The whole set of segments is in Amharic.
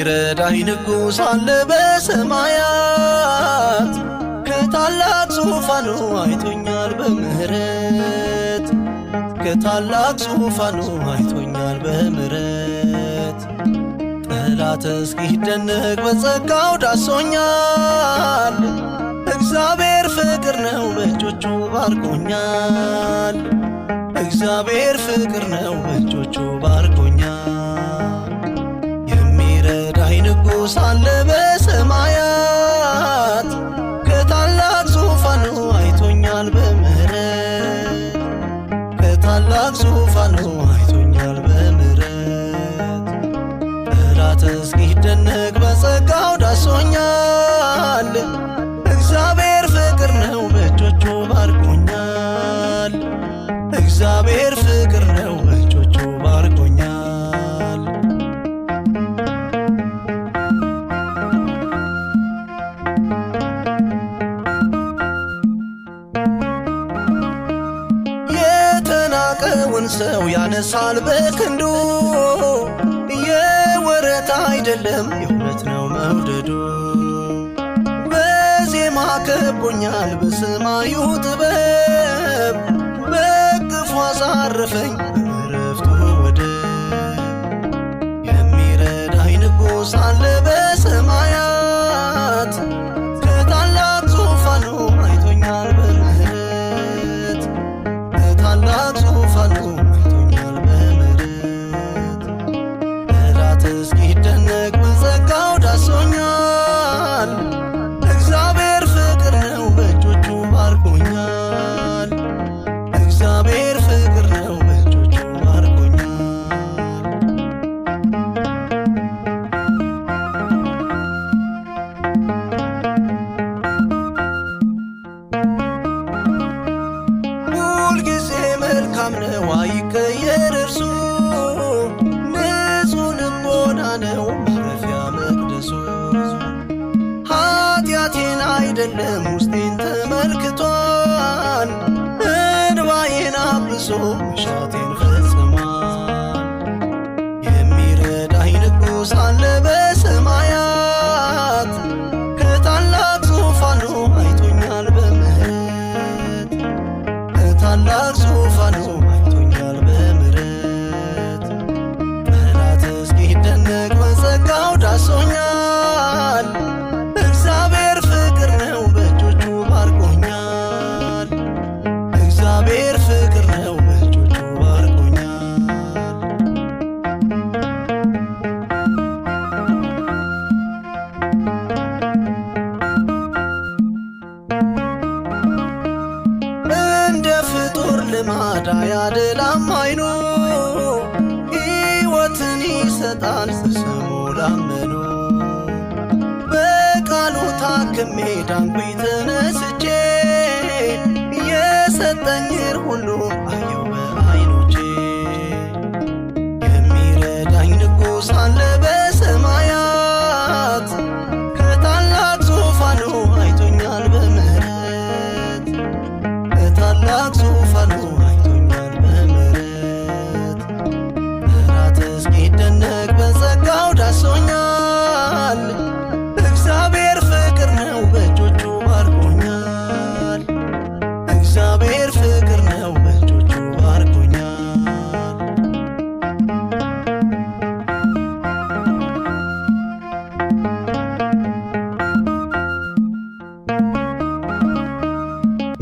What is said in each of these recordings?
የሚረዳኝ ንጉሥ አለ በሰማያት ከታላቅ ዙፋኑ አይቶኛል በምህረት ከታላቅ ዙፋኑ አይቶኛል በምህረት ጠላት እስኪደነቅ በጸጋው ዳሶኛል እግዚአብሔር ፍቅር ነው በእጆቹ ባርኮኛል እግዚአብሔር ፍቅር ነው በእጆቹ ባርኮኛል የሚረዳኝ ንጉሥ አለ በሰማያት ከታላቅ ዙፋኑ አይቶኛል በምህረት ከታላቅ ዙፋኑ አይቶኛል በምህረት ጠላት እስኪደነቅ በጸጋው ዳሶኛል እግዚአብሔር ፍቅር ነው በእጆቹ ባርኮኛል እግዚአብሔር ፍቅር ነው በእጆቹ ባርኮኛል የተናቀውን ሰው ያነሳል በክንዱ የወረት አይደለም የእውነት ነው መውደዱ በዜማ ከቦኛል በሰማዩ ጥበብ በቅፉ አሳረፈኝ በዕረፍቱ ወደብ የሚረዳኝ ንጉሥ አለ በሰማያት ከታላቅ ዙፋኑ አይቶኛል በምህረት ከታላቅ ዙፋኑ አይቶኛል በምህረት ጠላት እስኪደነቅ በጸጋው ዳሶኛል እግዚአብሔር ፍቅር ነው በእጆቹ ባርኮኛል እግዚአብሔር ፍቅር ነው በእጆቹ ባርኮኛል ሁልጊዜ መልካም ነው አይቀየር እርሱ ንጹሕ ልቦና ነው ማረፊያ መቅደሱ ኃጢአቴን አይደለም ውስጤን ተመልክቷል እንባዬን አብሶ መሻቴን ፈጽሟል የሚረዳኝ ንጉሥ አለ በሰማያት ከታላቅ ዙፋኑ አይቶኛል በምህረት ከታላቅ ዙፋኑ አይቶኛል በምህረት ጠላት እስኪደነቅ በጸጋው ዳሶኛል እግዚአብሔር ፍቅር ነው በእጆቹ ባርኮኛል እግዚአብሔር ፍቅር ነው በእጆቹ ባርኮኛል እንደ ፍጡር ልማድ አያደላም አይኑ ሕይወትን ይሰጣል በስሙ ላመኑ በቃሉ ታክሜ ዳንኩኝ ተነስቼ የሰጠኝን ሁሉ አየሁ በዓይኖቼ የሚረዳኝ ንጉሥ አለ በሰማያት ከታላቅ ዙፋኑ አይቶኛል በምህረት ከታላቅ ዙፋኑ አይቶኛል በምህረት ጠላት እስኪደነቅ በጸጋው ዳሶኛል እግዚአብሔር ፍቅር ነው በእጆቹ ባርኮኛል እግዚአብሔር ፍቅር ነው በእጆቹ ባርኮኛል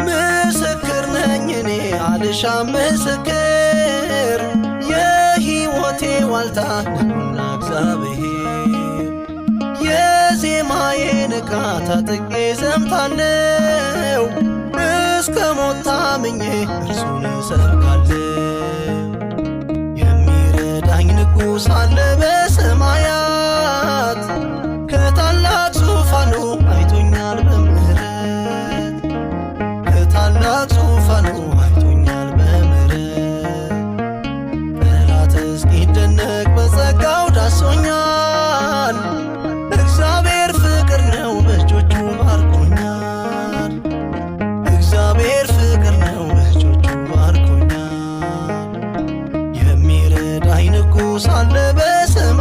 ምስክር ነኝ እኔ አልሻም ምስክር የሕይወቴ ዋልታ ነውና እግዚአብሔር የዜማዬ ዕቃ ታጥቄ ዘምታለው እስከ ሞት ታምኜ እርሱን እሰብካለሁ የሚረዳኝ ንጉሥ አለ በሰማያት ከታላቅ ዙፋኑ አይቶኛል በምህረት ከታላቅ ዙፋኑ አይቶኛል በምህረት ጠላት እስኪደነቅ በጸጋው ዳሶኛል እግዚአብሔር ፍቅር ነው በእጆቹ ባርኮኛል እግዚአብሔር ፍቅር ነው በእጆቹ ባርኮኛል የሚረዳኝ ንጉሥ አለ በሰማያት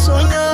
ደርሶኛል